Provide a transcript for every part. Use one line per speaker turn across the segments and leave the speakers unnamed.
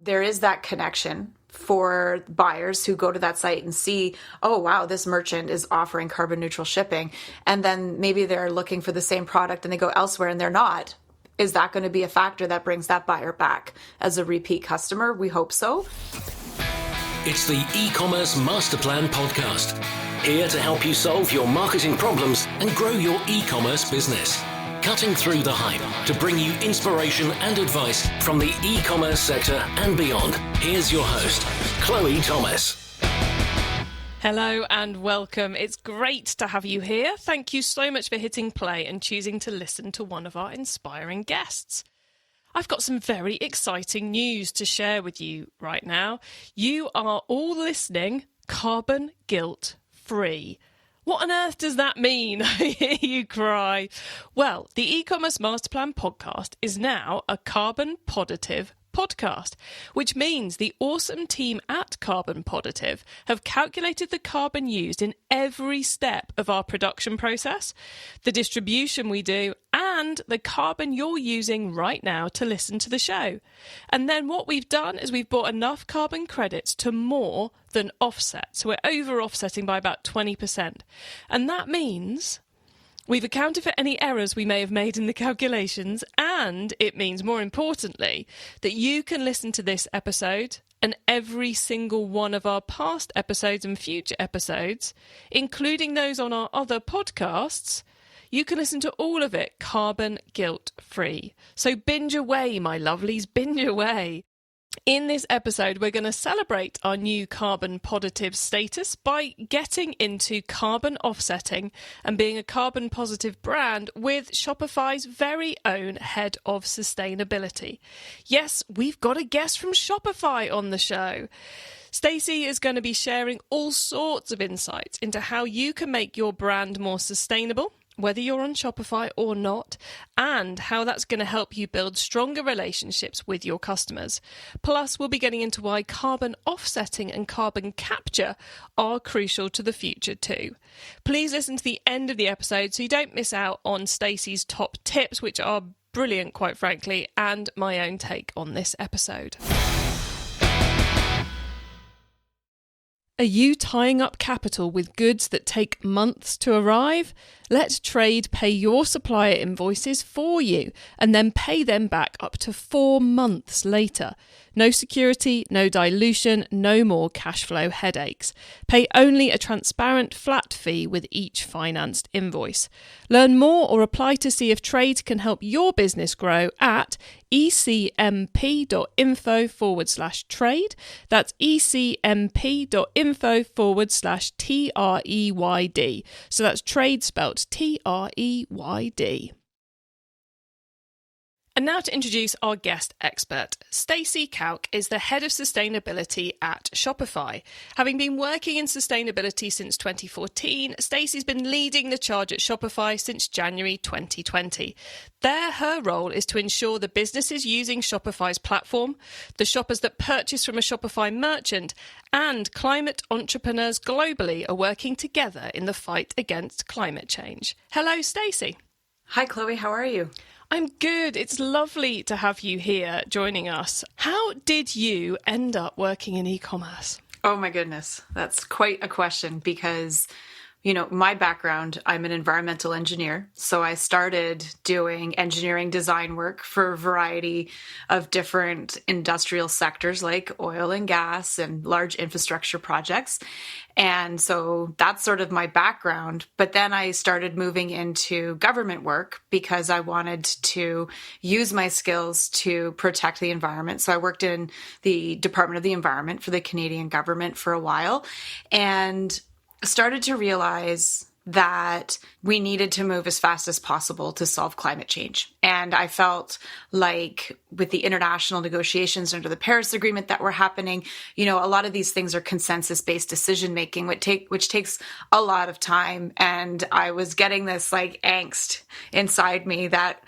There is that connection for buyers who go to that site and see, oh, wow, this merchant is offering carbon neutral shipping. And then maybe they're looking for the same product and they go elsewhere and they're not. Is that going to be a factor that brings that buyer back as a repeat customer? We hope so.
It's the E-commerce Master Plan podcast. Here to help you solve your marketing problems and grow your e-commerce business. Cutting through the hype to bring you inspiration and advice from the e-commerce sector and beyond. Here's your host, Chloe Thomas.
Hello and welcome. It's great to have you here. Thank you so much for hitting play and choosing to listen to one of our inspiring guests. I've got some very exciting news to share with you right now. You are all listening carbon guilt free. What on earth does that mean? I hear you cry. Well, the E-commerce Masterplan podcast is now a carbon positive podcast, which means the awesome team at Carbon Positive have calculated the carbon used in every step of our production process, the distribution we do, and the carbon you're using right now to listen to the show. And then what we've done is we've bought enough carbon credits to more than offset. So we're over offsetting by about 20%. And that means we've accounted for any errors we may have made in the calculations, and it means, more importantly, that you can listen to this episode and every single one of our past episodes and future episodes, including those on our other podcasts. You can listen to all of it carbon guilt free. So binge away, my lovelies, binge away. In this episode, we're going to celebrate our new carbon positive status by getting into carbon offsetting and being a carbon positive brand with Shopify's very own head of sustainability. Yes, we've got a guest from Shopify on the show. Stacy is going to be sharing all sorts of insights into how you can make your brand more sustainable, whether you're on Shopify or not, and how that's going to help you build stronger relationships with your customers. Plus, we'll be getting into why carbon offsetting and carbon capture are crucial to the future too. Please listen to the end of the episode so you don't miss out on Stacy's top tips, which are brilliant, quite frankly, and my own take on this episode. Are you tying up capital with goods that take months to arrive? Let Trade pay your supplier invoices for you and then pay them back up to 4 months later. No security, no dilution, no more cash flow headaches. Pay only a transparent flat fee with each financed invoice. Learn more or apply to see if Trade can help your business grow at ecmp.info/trade. That's ecmp.info/TREYD. So that's trade spelt TREYD. And now to introduce our guest expert. Stacy Kauk is the head of sustainability at Shopify. Having been working in sustainability since 2014, Stacy's been leading the charge at Shopify since January 2020. There, her role is to ensure the businesses using Shopify's platform, the shoppers that purchase from a Shopify merchant, and climate entrepreneurs globally are working together in the fight against climate change. Hello, Stacy.
Hi, Chloe. How are you?
I'm good. It's lovely to have you here joining us. How did you end up working in e-commerce?
Oh my goodness. That's quite a question because, my background, I'm an environmental engineer. So I started doing engineering design work for a variety of different industrial sectors like oil and gas and large infrastructure projects. And so that's sort of my background. But then I started moving into government work because I wanted to use my skills to protect the environment. So I worked in the Department of the Environment for the Canadian government for a while and started to realize that we needed to move as fast as possible to solve climate change. And I felt like with the international negotiations under the Paris Agreement that were happening, a lot of these things are consensus-based decision-making, which takes a lot of time. And I was getting this angst inside me that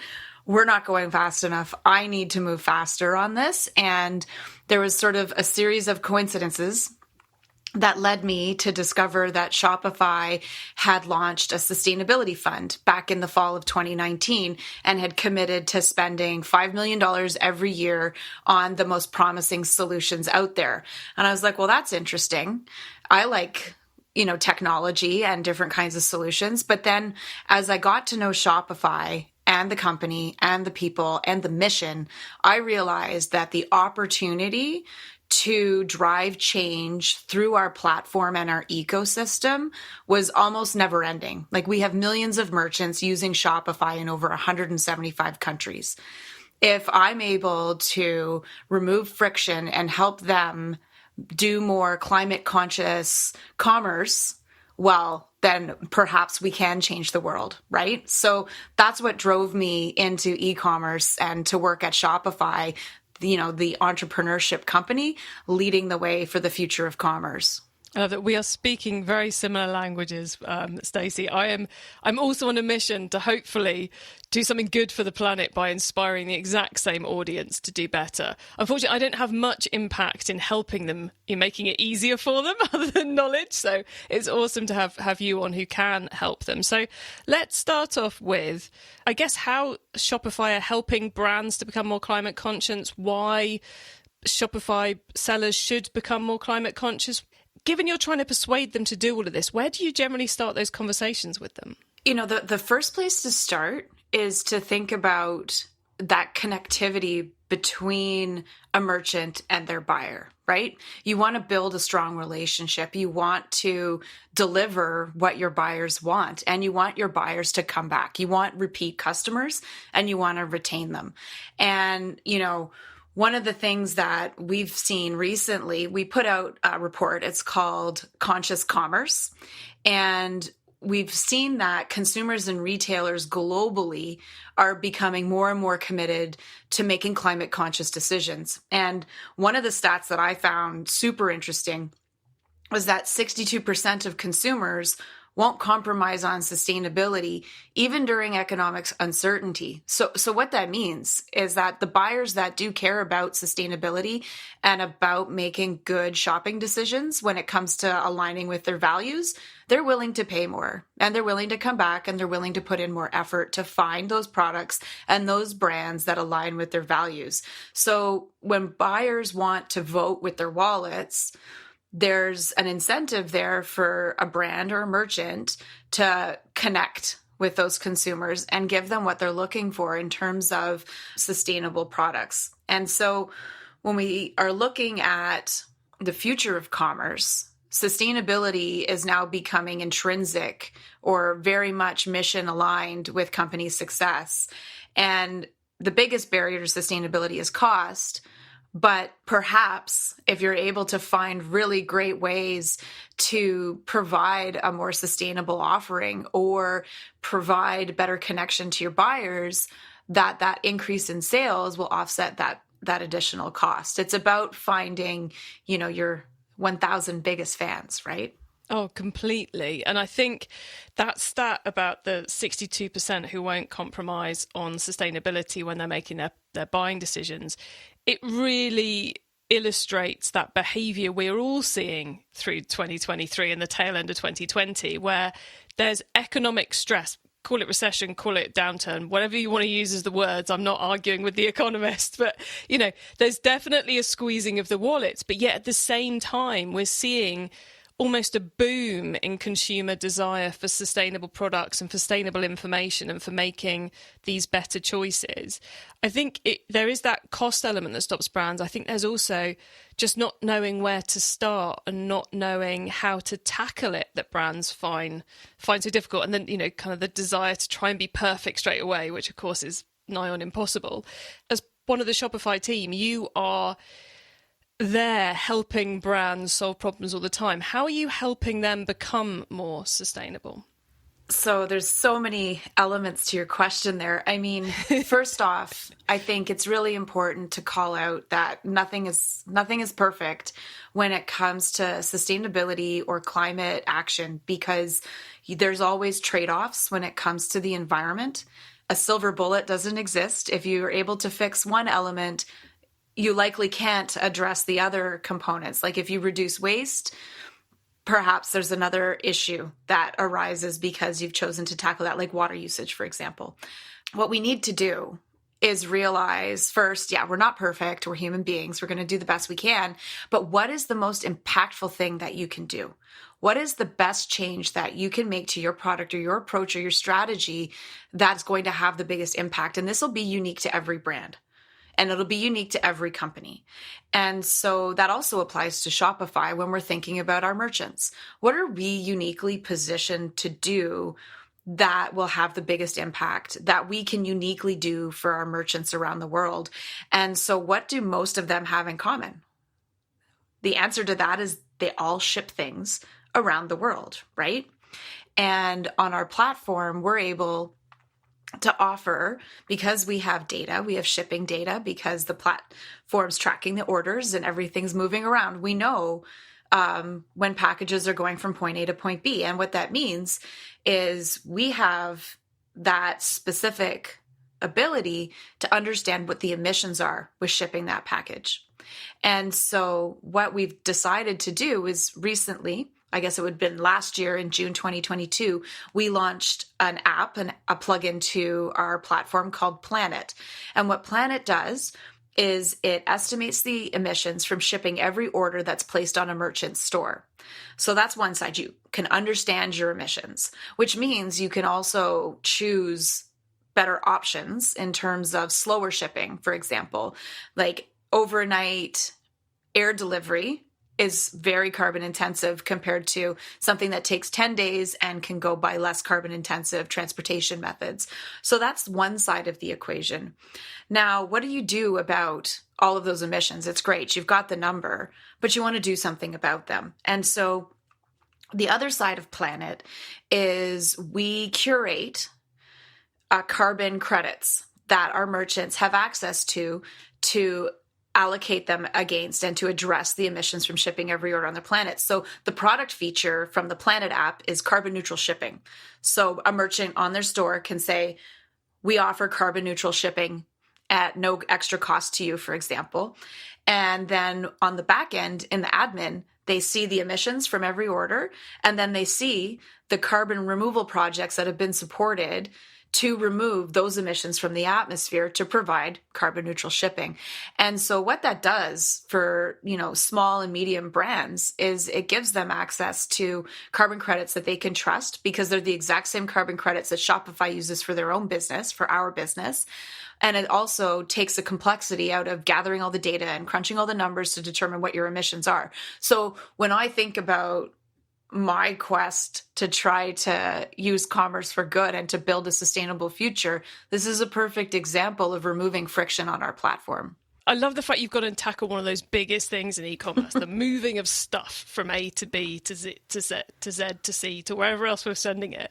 we're not going fast enough. I need to move faster on this. And there was sort of a series of coincidences that led me to discover that Shopify had launched a sustainability fund back in the fall of 2019 and had committed to spending $5 million every year on the most promising solutions out there. And I was like, well, that's interesting. I like, technology and different kinds of solutions. But then as I got to know Shopify and the company and the people and the mission, I realized that the opportunity to drive change through our platform and our ecosystem was almost never ending. Like, we have millions of merchants using Shopify in over 175 countries. If I'm able to remove friction and help them do more climate conscious commerce, well, then perhaps we can change the world, right? So that's what drove me into e-commerce and to work at Shopify, the entrepreneurship company leading the way for the future of commerce.
That we are speaking very similar languages, Stacy. I'm also on a mission to hopefully do something good for the planet by inspiring the exact same audience to do better. Unfortunately, I don't have much impact in helping them, in making it easier for them other than knowledge. So it's awesome to have you on who can help them. So let's start off with, I guess, how Shopify are helping brands to become more climate conscious, why Shopify sellers should become more climate conscious. Given you're trying to persuade them to do all of this, where do you generally start those conversations with them?
The first place to start is to think about that connectivity between a merchant and their buyer, right? You want to build a strong relationship. You want to deliver what your buyers want, and you want your buyers to come back. You want repeat customers, and you want to retain them. And, one of the things that we've seen recently, we put out a report. It's called Conscious Commerce. And we've seen that consumers and retailers globally are becoming more and more committed to making climate conscious decisions. And one of the stats that I found super interesting was that 62% of consumers won't compromise on sustainability, even during economic uncertainty. So what that means is that the buyers that do care about sustainability and about making good shopping decisions when it comes to aligning with their values, they're willing to pay more, and they're willing to come back, and they're willing to put in more effort to find those products and those brands that align with their values. So when buyers want to vote with their wallets, there's an incentive there for a brand or a merchant to connect with those consumers and give them what they're looking for in terms of sustainable products. And so when we are looking at the future of commerce, sustainability is now becoming intrinsic or very much mission aligned with company success. And the biggest barrier to sustainability is cost. But perhaps if you're able to find really great ways to provide a more sustainable offering or provide better connection to your buyers, that increase in sales will offset that additional cost. It's about finding, your 1,000 biggest fans, right?
Oh, completely. And I think that stat about the 62% who won't compromise on sustainability when they're making their buying decisions, it really illustrates that behavior we're all seeing through 2023 and the tail end of 2020, where there's economic stress. Call it recession, call it downturn, whatever you want to use as the words. I'm not arguing with the economists, but, there's definitely a squeezing of the wallets. But yet at the same time, we're seeing almost a boom in consumer desire for sustainable products and for sustainable information and for making these better choices. I think there is that cost element that stops brands. I think there's also just not knowing where to start and not knowing how to tackle it that brands find so difficult. And then, kind of the desire to try and be perfect straight away, which of course is nigh on impossible. As one of the Shopify team, you are there helping brands solve problems all the time. How are you helping them become more sustainable?
So there's so many elements to your question there. I mean, first off, I think it's really important to call out that nothing is perfect when it comes to sustainability or climate action, because there's always trade-offs when it comes to the environment. A silver bullet doesn't exist. If you're able to fix one element, you likely can't address the other components. Like if you reduce waste, perhaps there's another issue that arises because you've chosen to tackle that, like water usage, for example. What we need to do is realize first, yeah, we're not perfect. We're human beings. We're going to do the best we can. But what is the most impactful thing that you can do? What is the best change that you can make to your product or your approach or your strategy that's going to have the biggest impact? And this will be unique to every brand. And it'll be unique to every company. And so that also applies to Shopify when we're thinking about our merchants. What are we uniquely positioned to do that will have the biggest impact, that we can uniquely do for our merchants around the world? And so what do most of them have in common? The answer to that is they all ship things around the world, right? And on our platform, we're able to offer, because we have data, we have shipping data, because the platform's tracking the orders and everything's moving around. We know when packages are going from point A to point B. And what that means is we have that specific ability to understand what the emissions are with shipping that package. And so what we've decided to do is recently, I guess it would have been last year in June 2022, we launched an app and a plugin to our platform called Planet. And what Planet does is it estimates the emissions from shipping every order that's placed on a merchant's store. So that's one side. You can understand your emissions, which means you can also choose better options in terms of slower shipping, for example, like overnight air delivery is very carbon intensive compared to something that takes 10 days and can go by less carbon intensive transportation methods. So that's one side of the equation. Now, what do you do about all of those emissions? It's great. You've got the number, but you want to do something about them. And so the other side of Planet is we curate carbon credits that our merchants have access to allocate them against and to address the emissions from shipping every order on the planet. So the product feature from the Planet app is carbon neutral shipping. So a merchant on their store can say, we offer carbon neutral shipping at no extra cost to you, for example. And then on the back end in the admin, they see the emissions from every order, and then they see the carbon removal projects that have been supported to remove those emissions from the atmosphere to provide carbon neutral shipping. And so what that does for, small and medium brands is it gives them access to carbon credits that they can trust, because they're the exact same carbon credits that Shopify uses for their own business, for our business. And it also takes the complexity out of gathering all the data and crunching all the numbers to determine what your emissions are. So when I think about my quest to try to use commerce for good and to build a sustainable future, this is a perfect example of removing friction on our platform.
I love the fact you've got to tackle one of those biggest things in e-commerce, the moving of stuff from A to B to Z to Z to Z to C to wherever else we're sending it.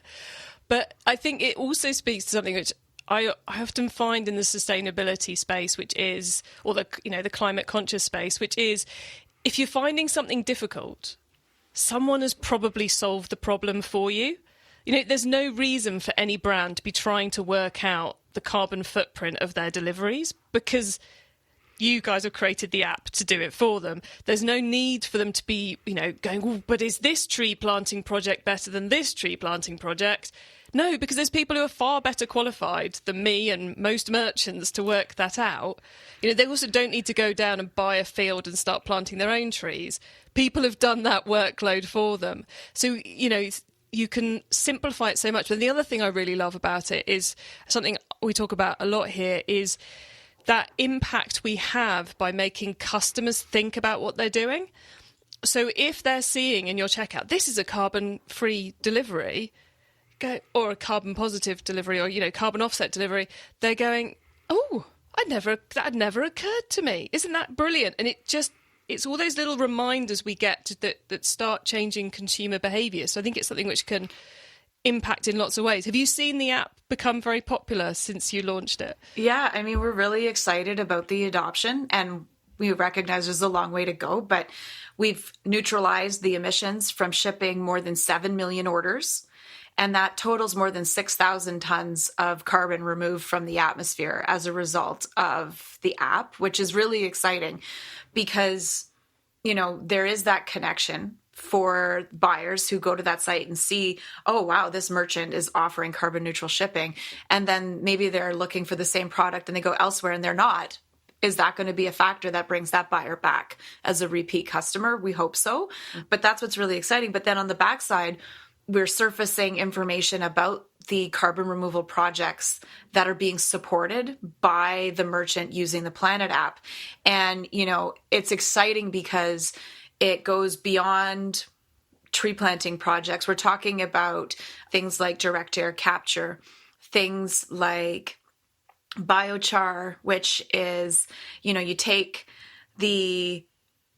But I think it also speaks to something which I often find in the sustainability space, which is, or the climate conscious space, which is, if you're finding something difficult, someone has probably solved the problem for you. There's no reason for any brand to be trying to work out the carbon footprint of their deliveries, because you guys have created the app to do it for them. There's no need for them to be, going, oh, but is this tree planting project better than this tree planting project? No, because there's people who are far better qualified than me and most merchants to work that out. They also don't need to go down and buy a field and start planting their own trees. People have done that workload for them. So, you can simplify it so much. But the other thing I really love about it is something we talk about a lot here, is that impact we have by making customers think about what they're doing. So if they're seeing in your checkout, this is a carbon-free delivery, or a carbon positive delivery, or carbon offset delivery, they're going, oh, that had never occurred to me. Isn't that brilliant? And it's all those little reminders we get that start changing consumer behaviour. So I think it's something which can impact in lots of ways. Have you seen the app become very popular since you launched it?
Yeah, we're really excited about the adoption, and we recognize there's a long way to go, but we've neutralized the emissions from shipping more than 7 million orders. And that totals more than 6,000 tons of carbon removed from the atmosphere as a result of the app, which is really exciting because, there is that connection for buyers who go to that site and see, oh, wow, this merchant is offering carbon neutral shipping. And then maybe they're looking for the same product and they go elsewhere and they're not. Is that going to be a factor that brings that buyer back as a repeat customer? We hope so. But that's what's really exciting. But then on the backside, we're surfacing information about the carbon removal projects that are being supported by the merchant using the Planet app. And, it's exciting because it goes beyond tree planting projects. We're talking about things like direct air capture, things like biochar, which is, you take the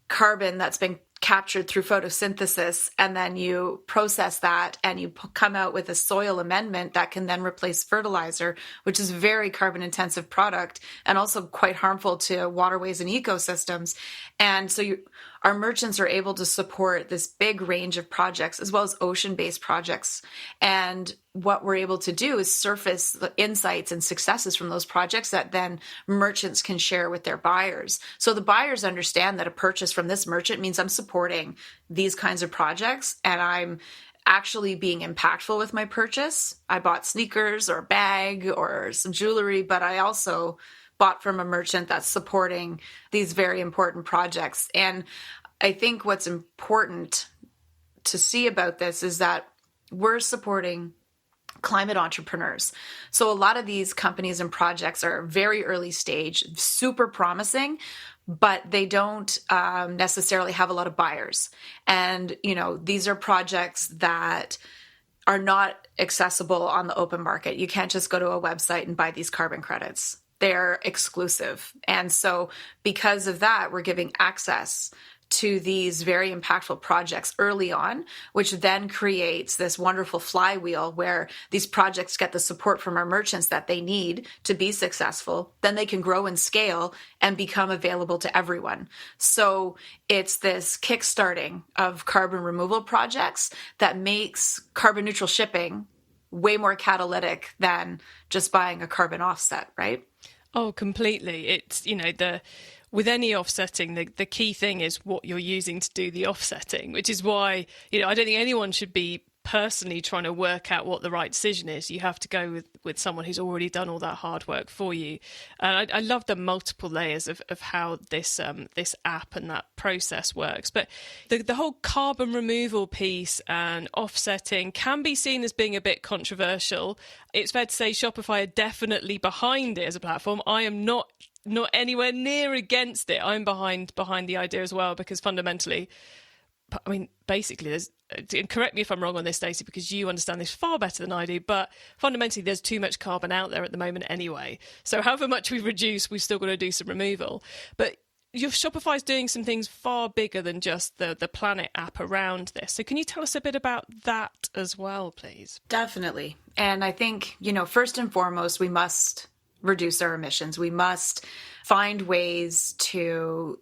carbon that's been captured through photosynthesis and then you process that and you come out with a soil amendment that can then replace fertilizer, which is a very carbon intensive product and also quite harmful to waterways and ecosystems. And so our merchants are able to support this big range of projects as well as ocean-based projects. And what we're able to do is surface the insights and successes from those projects that then merchants can share with their buyers. So the buyers understand that a purchase from this merchant means I'm supporting these kinds of projects and I'm actually being impactful with my purchase. I bought sneakers or a bag or some jewelry, but I also bought from a merchant that's supporting these very important projects. And I think what's important to see about this is that we're supporting climate entrepreneurs. So a lot of these companies and projects are very early stage, super promising, but they don't necessarily have a lot of buyers. And, these are projects that are not accessible on the open market. You can't just go to a website and buy these carbon credits. They're exclusive. And so because of that, we're giving access to these very impactful projects early on, which then creates this wonderful flywheel where these projects get the support from our merchants that they need to be successful. Then they can grow and scale and become available to everyone. So it's this kickstarting of carbon removal projects that makes carbon neutral shipping way more catalytic than just buying a carbon offset, right?
Oh, completely. It's, with any offsetting, the key thing is what you're using to do the offsetting, which is why, I don't think anyone should be personally trying to work out what the right decision is. You have to go with someone who's already done all that hard work for you. And I love the multiple layers of how this app and that process works. But the whole carbon removal piece and offsetting can be seen as being a bit controversial. It's fair to say Shopify are definitely behind it as a platform. I am not anywhere near against it. I'm behind the idea as well, because fundamentally, basically, there's, correct me if I'm wrong on this, Stacey, because you understand this far better than I do, but fundamentally there's too much carbon out there at the moment anyway. So however much we reduce, we've still got to do some removal. But your Shopify's doing some things far bigger than just the Planet app around this. So can you tell us a bit about that as well, please?
Definitely. And I think, first and foremost, we must reduce our emissions. We must find ways to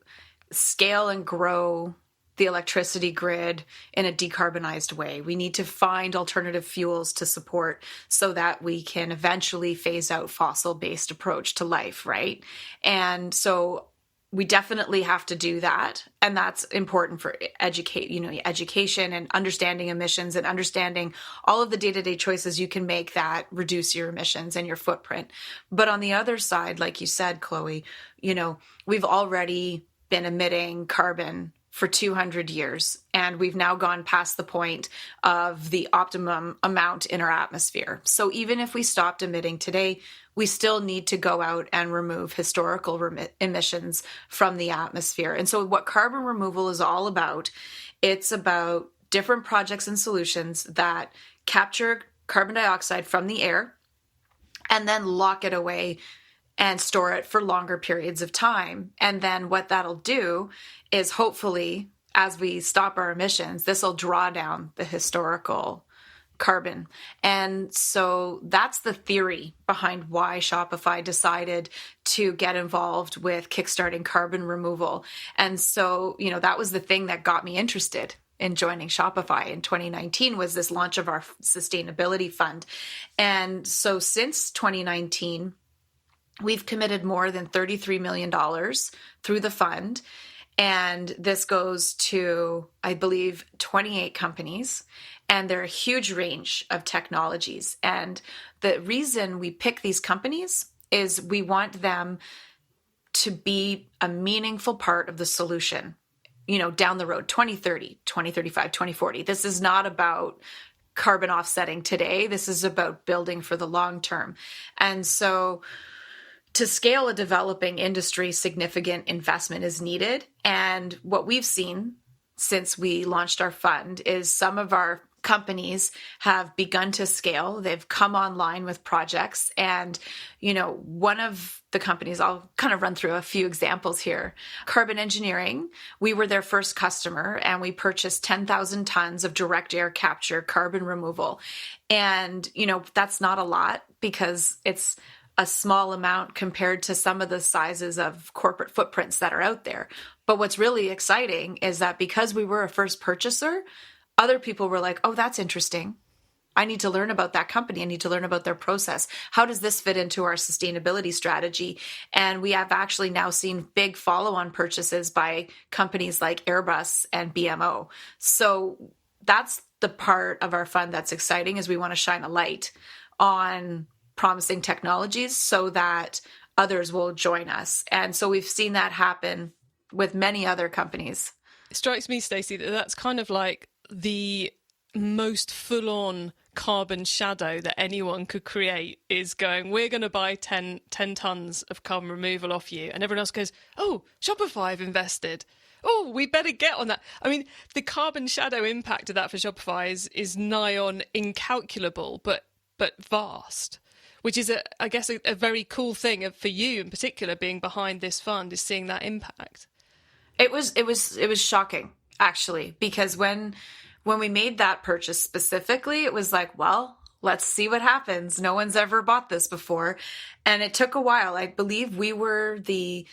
scale and grow the electricity grid in a decarbonized way. We need to find alternative fuels to support so that we can eventually phase out fossil-based approach to life, right? And so we definitely have to do that. And that's important for education and understanding emissions and understanding all of the day-to-day choices you can make that reduce your emissions and your footprint. But on the other side, like you said, Chloe, we've already been emitting carbon for 200 years, and we've now gone past the point of the optimum amount in our atmosphere. So even if we stopped emitting today, we still need to go out and remove historical emissions from the atmosphere. And so what carbon removal is all about, it's about different projects and solutions that capture carbon dioxide from the air and then lock it away and store it for longer periods of time. And then what that'll do is hopefully, as we stop our emissions, this will draw down the historical carbon. And so that's the theory behind why Shopify decided to get involved with kickstarting carbon removal. And so, that was the thing that got me interested in joining Shopify in 2019 was this launch of our sustainability fund. And so since 2019, we've committed more than $33 million through the fund. And this goes to, I believe, 28 companies. And they're a huge range of technologies. And the reason we pick these companies is we want them to be a meaningful part of the solution, down the road, 2030, 2035, 2040. This is not about carbon offsetting today. This is about building for the long term. And so to scale a developing industry, significant investment is needed. And what we've seen since we launched our fund is some of our companies have begun to scale. They've come online with projects. And, one of the companies, I'll kind of run through a few examples here. Carbon Engineering, we were their first customer and we purchased 10,000 tons of direct air capture carbon removal. And, that's not a lot because it's a small amount compared to some of the sizes of corporate footprints that are out there. But what's really exciting is that because we were a first purchaser, other people were like, oh, that's interesting. I need to learn about that company. I need to learn about their process. How does this fit into our sustainability strategy? And we have actually now seen big follow-on purchases by companies like Airbus and BMO. So that's the part of our fund that's exciting, is we want to shine a light on promising technologies so that others will join us. And so we've seen that happen with many other companies.
It strikes me, Stacy, that that's kind of like the most full-on carbon shadow that anyone could create is going, we're going to buy 10 tons of carbon removal off you. And everyone else goes, oh, Shopify have invested. Oh, we better get on that. I mean, the carbon shadow impact of that for Shopify is nigh on incalculable, but vast, which is, I guess, a very cool thing for you in particular, being behind this fund, is seeing that impact.
It was shocking, actually, because when we made that purchase specifically, it was like, well, let's see what happens. No one's ever bought this before. And it took a while. I believe we were the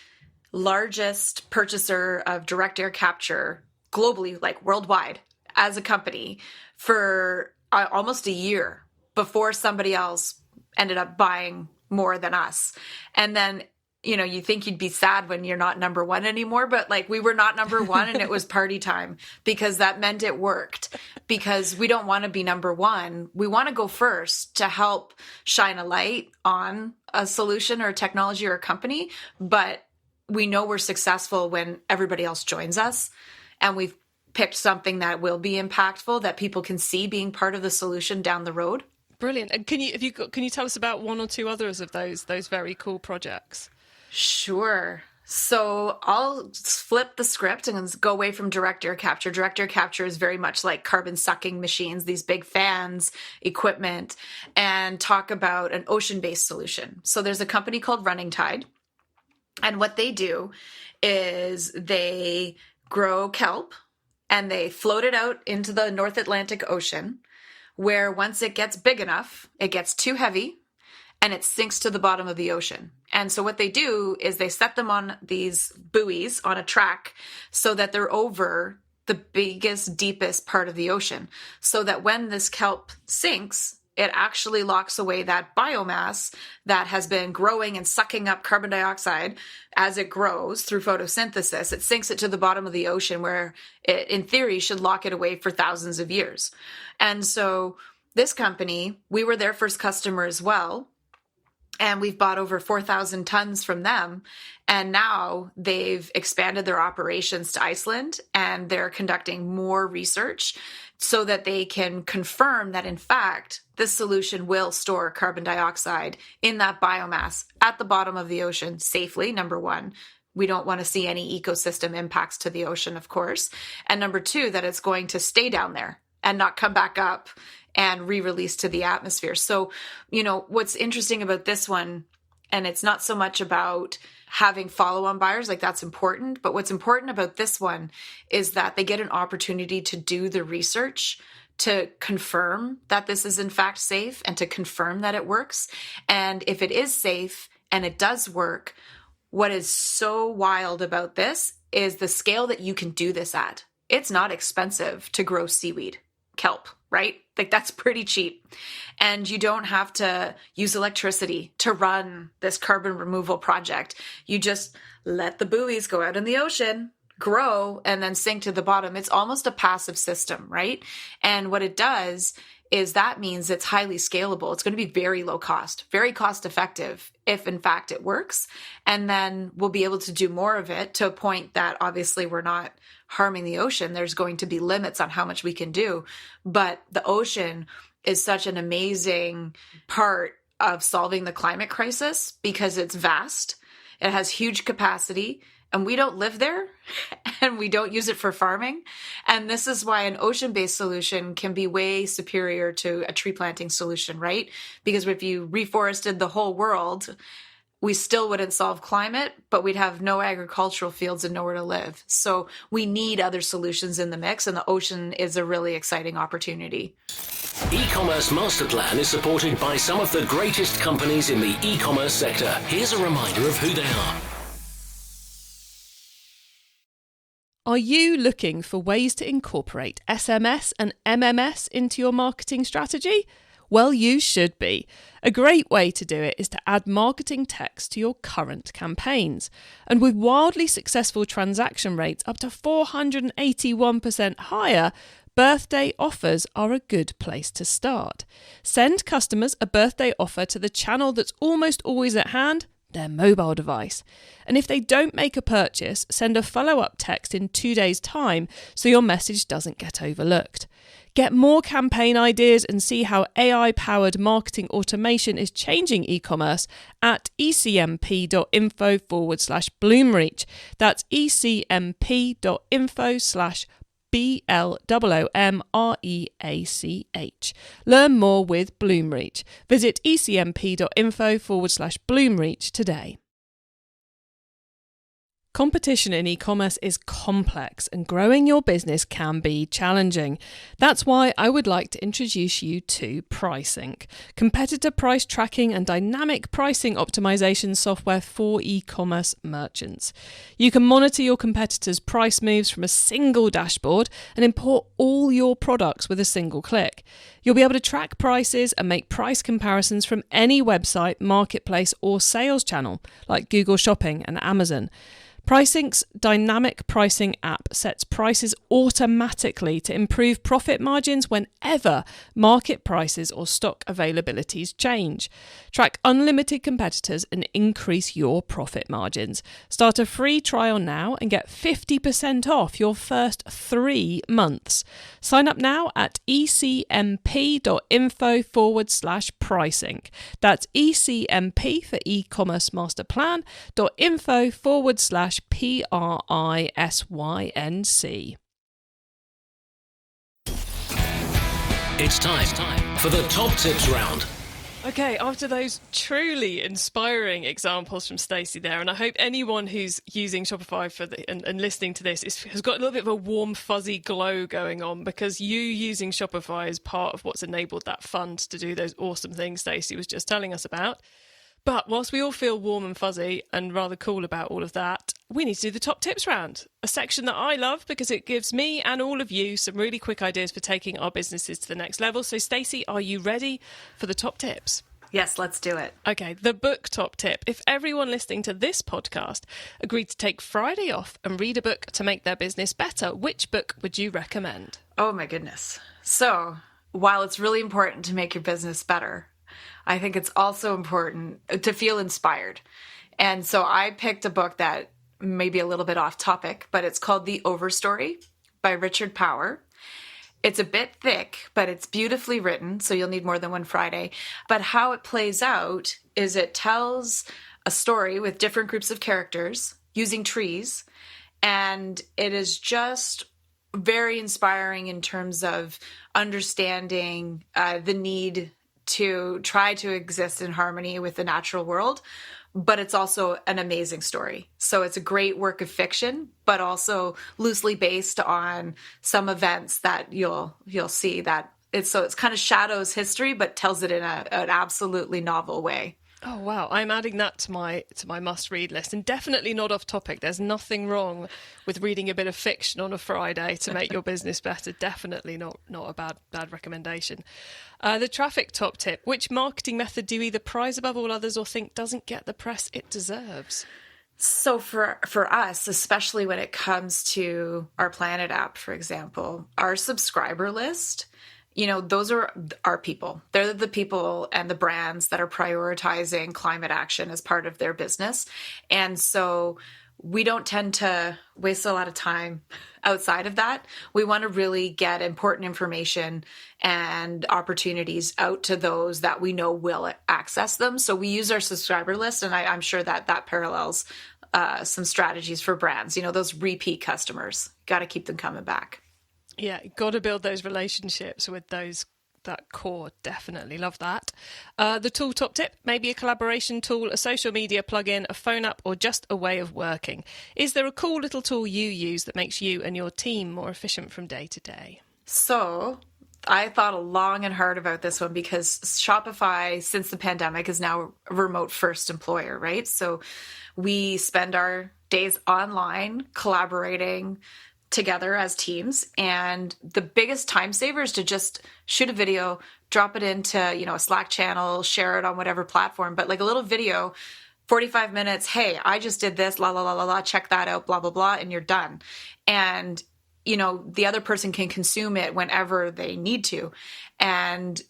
largest purchaser of direct air capture globally, like worldwide, as a company for almost a year before somebody else ended up buying more than us. And then, you think you'd be sad when you're not number one anymore, but we were not number one and it was party time, because that meant it worked. Because we don't want to be number one. We want to go first to help shine a light on a solution or a technology or a company. But we know we're successful when everybody else joins us, and we've picked something that will be impactful, that people can see being part of the solution down the road.
Brilliant. And can you tell us about one or two others of those very cool projects?
Sure. So I'll flip the script and go away from direct air capture. Direct air capture is very much like carbon sucking machines, these big fans, equipment, and talk about an ocean-based solution. So there's a company called Running Tide. And what they do is they grow kelp and they float it out into the North Atlantic Ocean, where once it gets big enough, it gets too heavy and it sinks to the bottom of the ocean. And so what they do is they set them on these buoys on a track so that they're over the biggest, deepest part of the ocean, so that when this kelp sinks, it actually locks away that biomass that has been growing and sucking up carbon dioxide as it grows through photosynthesis. It sinks it to the bottom of the ocean, where it, in theory, should lock it away for thousands of years. And so this company, we were their first customer as well. And we've bought over 4,000 tons from them. And now they've expanded their operations to Iceland, and they're conducting more research so that they can confirm that, in fact, this solution will store carbon dioxide in that biomass at the bottom of the ocean safely, number one. We don't want to see any ecosystem impacts to the ocean, of course. And number two, that it's going to stay down there and not come back up and re-release to the atmosphere. So, what's interesting about this one, and it's not so much about having follow-on buyers, that's important, but what's important about this one is that they get an opportunity to do the research to confirm that this is in fact safe and to confirm that it works. And if it is safe and it does work, what is so wild about this is the scale that you can do this at. It's not expensive to grow seaweed, kelp, right? That's pretty cheap. And you don't have to use electricity to run this carbon removal project. You just let the buoys go out in the ocean, grow and then sink to the bottom. It's almost a passive system, right? And what it does is that means it's highly scalable. It's going to be very low cost, very cost effective if in fact it works. And then we'll be able to do more of it to a point that obviously we're not harming the ocean. There's going to be limits on how much we can do. But the ocean is such an amazing part of solving the climate crisis because it's vast. It has huge capacity. And we don't live there and we don't use it for farming. And this is why an ocean-based solution can be way superior to a tree planting solution, right? Because if you reforested the whole world, we still wouldn't solve climate, but we'd have no agricultural fields and nowhere to live. So we need other solutions in the mix, and the ocean is a really exciting opportunity.
E-commerce Master Plan is supported by some of the greatest companies in the e-commerce sector. Here's a reminder of who they are.
Are you looking for ways to incorporate SMS and MMS into your marketing strategy? Well, you should be. A great way to do it is to add marketing text to your current campaigns. And with wildly successful transaction rates up to 481% higher, birthday offers are a good place to start. Send customers a birthday offer to the channel that's almost always at hand, their mobile device. And if they don't make a purchase, send a follow-up text in 2 days' time so your message doesn't get overlooked. Get more campaign ideas and see how AI-powered marketing automation is changing e-commerce at ecmp.info/Bloomreach. That's ecmp.info/BLOOMREACH. Learn more with Bloomreach. Visit ecmp.info/Bloomreach today. Competition in e-commerce is complex and growing your business can be challenging. That's why I would like to introduce you to PriceInc, competitor price tracking and dynamic pricing optimization software for e-commerce merchants. You can monitor your competitors' price moves from a single dashboard and import all your products with a single click. You'll be able to track prices and make price comparisons from any website, marketplace, or sales channel like Google Shopping and Amazon. PriceInc's dynamic pricing app sets prices automatically to improve profit margins whenever market prices or stock availabilities change. Track unlimited competitors and increase your profit margins. Start a free trial now and get 50% off your first 3 months. Sign up now at ecmp.info/PriceInc. That's ecmp for e-commerce master plan.info/PRISYNC.
It's time for the top tips round.
Okay, after those truly inspiring examples from Stacy there, and I hope anyone who's using Shopify and listening to this has got a little bit of a warm, fuzzy glow going on, because you using Shopify is part of what's enabled that fund to do those awesome things Stacy was just telling us about. But whilst we all feel warm and fuzzy and rather cool about all of that, we need to do the top tips round, a section that I love because it gives me and all of you some really quick ideas for taking our businesses to the next level. So Stacy, are you ready for the top tips?
Yes, let's do it.
Okay, the book top tip. If everyone listening to this podcast agreed to take Friday off and read a book to make their business better, which book would you recommend?
Oh my goodness. So while it's really important to make your business better, I think it's also important to feel inspired. And so I picked a book that may be a little bit off topic, but it's called The Overstory by Richard Power. It's a bit thick, but it's beautifully written, so you'll need more than one Friday. But how it plays out is it tells a story with different groups of characters using trees, and it is just very inspiring in terms of understanding the need to try to exist in harmony with the natural world, but it's also an amazing story. So it's a great work of fiction, but also loosely based on some events that you'll see that it's kind of shadows history, but tells it in an absolutely novel way.
Oh wow, I'm adding that to my must-read list, and definitely not off topic. There's nothing wrong with reading a bit of fiction on a Friday to make your business better. Definitely not a bad recommendation. The traffic top tip. Which marketing method do you either prize above all others or think doesn't get the press it deserves?
So for us, especially when it comes to our Planet app, for example, our subscriber list, those are our people. They're the people and the brands that are prioritizing climate action as part of their business. And so we don't tend to waste a lot of time outside of that. We want to really get important information and opportunities out to those that we know will access them. So we use our subscriber list, and I'm sure that parallels some strategies for brands. Those repeat customers, got to keep them coming back.
Yeah, got to build those relationships with that core. Definitely love that. The tool top tip, maybe a collaboration tool, a social media plugin, a phone app, or just a way of working. Is there a cool little tool you use that makes you and your team more efficient from day to day?
So I thought long and hard about this one because Shopify, since the pandemic, is now a remote first employer, right? So we spend our days online collaborating together as teams. And the biggest time saver is to just shoot a video, drop it into, a Slack channel, share it on whatever platform, but like a little video, 45 minutes. Hey, I just did this, la, la, la, la, la, check that out, blah, blah, blah. And you're done. And, the other person can consume it whenever they need to. And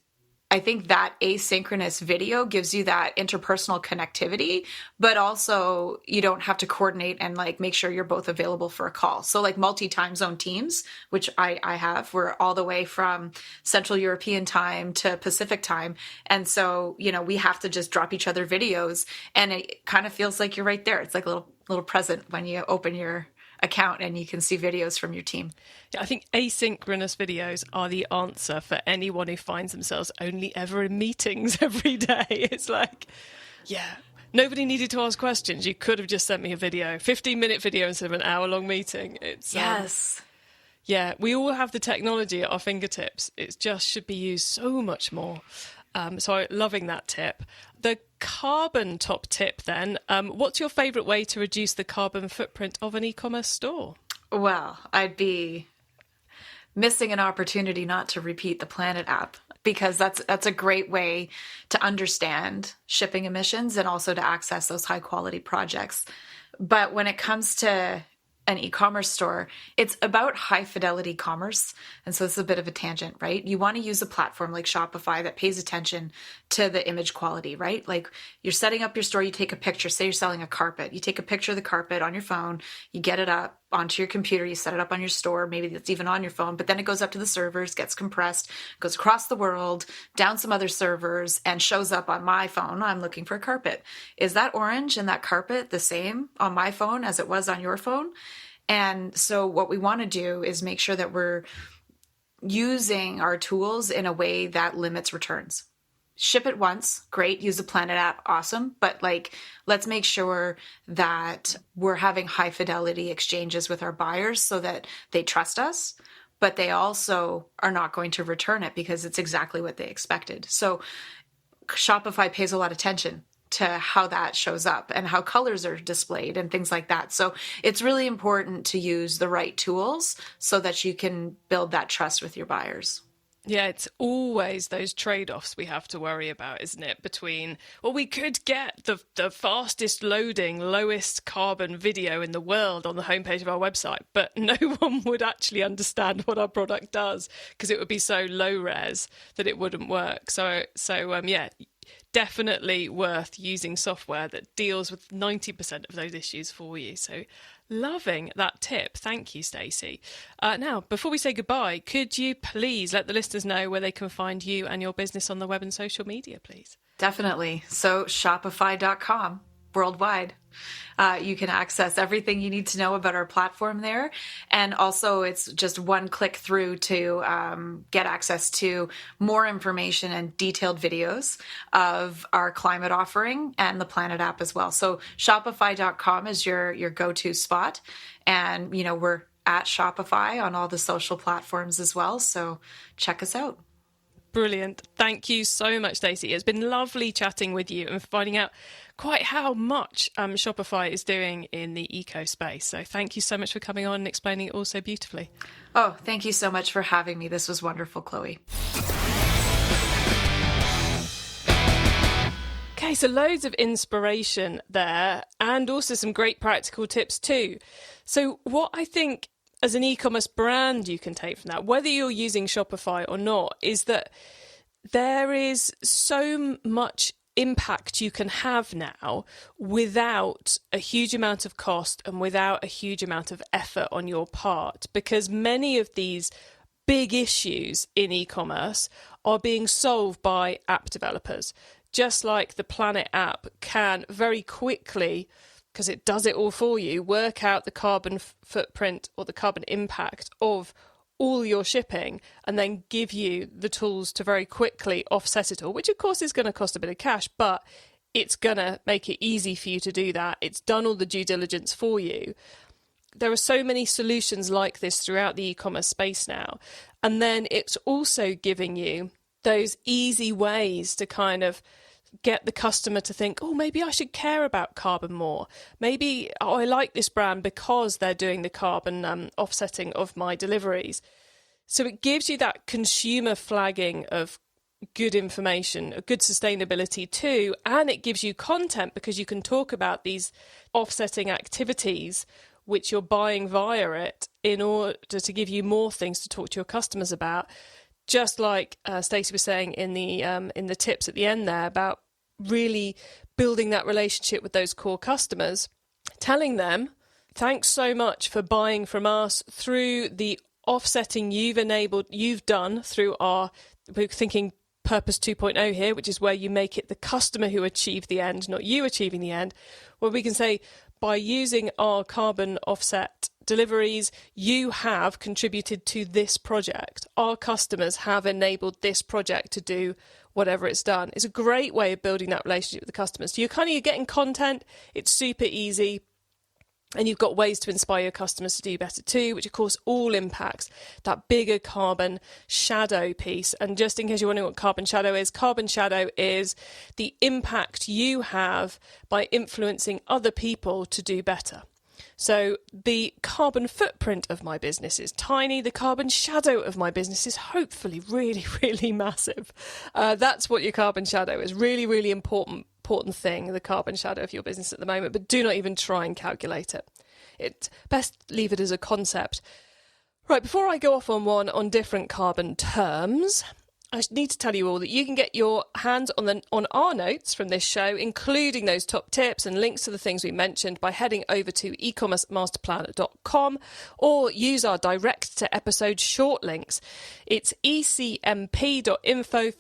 I think that asynchronous video gives you that interpersonal connectivity, but also you don't have to coordinate and make sure you're both available for a call. So multi-time zone teams, which I have, we're all the way from Central European time to Pacific time. And so, we have to just drop each other videos, and it kind of feels like you're right there. It's like a little present when you open your account and you can see videos from your team.
Yeah, I think asynchronous videos are the answer for anyone who finds themselves only ever in meetings every day. It's like, yeah, nobody needed to ask questions. You could have just sent me a video, 15-minute video instead of an hour-long meeting. It's
yes.
Yeah, we all have the technology at our fingertips. It just should be used so much more. So loving that tip. The carbon top tip then, what's your favourite way to reduce the carbon footprint of an e-commerce store?
Well, I'd be missing an opportunity not to repeat the Planet app, because that's a great way to understand shipping emissions and also to access those high quality projects. But when it comes to an e-commerce store, it's about high fidelity commerce. And so it's a bit of a tangent, right? You want to use a platform like Shopify that pays attention to the image quality, right? Like you're setting up your store, you take a picture, say you're selling a carpet, you take a picture of the carpet on your phone, you get it up onto your computer, you set it up on your store, maybe it's even on your phone, but then it goes up to the servers, gets compressed, goes across the world, down some other servers, and shows up on my phone. I'm looking for a carpet. Is that orange and that carpet the same on my phone as it was on your phone? And so what we want to do is make sure that we're using our tools in a way that limits returns. Ship it once, great. Use the Planet app, awesome. But let's make sure that we're having high fidelity exchanges with our buyers so that they trust us, but they also are not going to return it because it's exactly what they expected. So Shopify pays a lot of attention to how that shows up and how colors are displayed and things like that. So it's really important to use the right tools so that you can build that trust with your buyers.
Yeah, it's always those trade-offs we have to worry about, isn't it? Between, well, we could get the fastest loading, lowest carbon video in the world on the homepage of our website, but no one would actually understand what our product does because it would be so low res that it wouldn't work. So yeah, definitely worth using software that deals with 90% of those issues for you. So loving that tip. Thank you, Stacy. Now, before we say goodbye, could you please let the listeners know where they can find you and your business on the web and social media, please?
Definitely. So Shopify.com, worldwide. You can access everything you need to know about our platform there. And also it's just one click through to get access to more information and detailed videos of our climate offering and the Planet app as well. So Shopify.com is your go-to spot. And, we're at Shopify on all the social platforms as well. So check us out.
Brilliant. Thank you so much, Stacey. It's been lovely chatting with you and finding out quite how much Shopify is doing in the eco space. So thank you so much for coming on and explaining it all so beautifully.
Oh, thank you so much for having me. This was wonderful, Chloe.
Okay, Okay, so loads of inspiration there and also some great practical tips too. So what I think as an e-commerce brand you can take from that, whether you're using Shopify or not, is that there is so much impact you can have now without a huge amount of cost and without a huge amount of effort on your part, because many of these big issues in e-commerce are being solved by app developers. Just like the Planet app can very quickly, because it does it all for you, work out the carbon footprint or the carbon impact of all your shipping and then give you the tools to very quickly offset it all, which of course is going to cost a bit of cash, but it's going to make it easy for you to do that. It's done all the due diligence for you. There are so many solutions like this throughout the e-commerce space now. And then it's also giving you those easy ways to kind of get the customer to think, oh, maybe I should care about carbon more. Maybe, oh, I like this brand because they're doing the carbon offsetting of my deliveries. So it gives you that consumer flagging of good information, a good sustainability too, and it gives you content because you can talk about these offsetting activities which you're buying via it in order to give you more things to talk to your customers about. Just like Stacy was saying in the tips at the end there about really building that relationship with those core customers, telling them, thanks so much for buying from us through the offsetting you've done through we're thinking Purpose 2.0 here, which is where you make it the customer who achieve the end, not you achieving the end, where we can say, by using our carbon offset deliveries, you have contributed to this project. Our customers have enabled this project to do whatever it's done. It's a great way of building that relationship with the customers. So you're getting content, it's super easy, and you've got ways to inspire your customers to do better too, which of course all impacts that bigger carbon shadow piece. And just in case you're wondering what carbon shadow is the impact you have by influencing other people to do better. So the carbon footprint of my business is tiny. The carbon shadow of my business is hopefully really, really massive. That's what your carbon shadow is. Really, really important thing, the carbon shadow of your business at the moment, but do not even try and calculate it. It's best leave it as a concept. Right, before I go off on different carbon terms, I need to tell you all that you can get your hands on our notes from this show, including those top tips and links to the things we mentioned, by heading over to ecommercemasterplan.com or use our direct to episode short links. It's ecmp.info/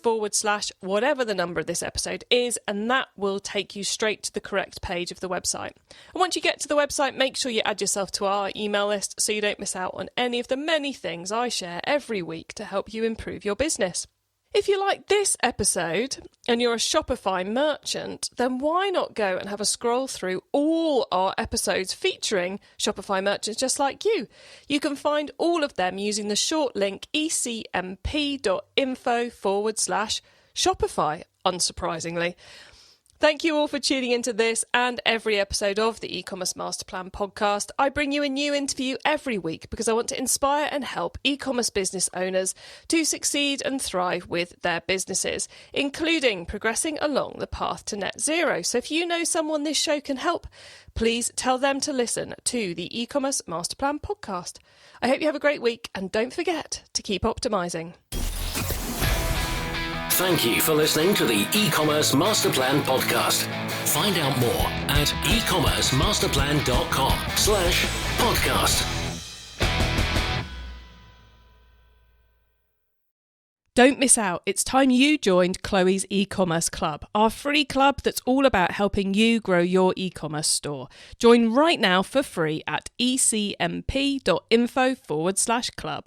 whatever the number of this episode is, and that will take you straight to the correct page of the website. And once you get to the website, make sure you add yourself to our email list so you don't miss out on any of the many things I share every week to help you improve your business. If you like this episode and you're a Shopify merchant, then why not go and have a scroll through all our episodes featuring Shopify merchants just like you? You can find all of them using the short link ecmp.info/Shopify, unsurprisingly. Thank you all for tuning into this and every episode of the E-commerce Master Plan podcast. I bring you a new interview every week because I want to inspire and help e-commerce business owners to succeed and thrive with their businesses, including progressing along the path to net zero. So if you know someone this show can help, please tell them to listen to the E-commerce Master Plan podcast. I hope you have a great week, and don't forget to keep optimizing.
Thank you for listening to the E-commerce Master Plan podcast. Find out more at ecommercemasterplan.com/podcast.
Don't miss out. It's time you joined Chloe's e-commerce club, our free club that's all about helping you grow your e-commerce store. Join right now for free at ecmp.info/club.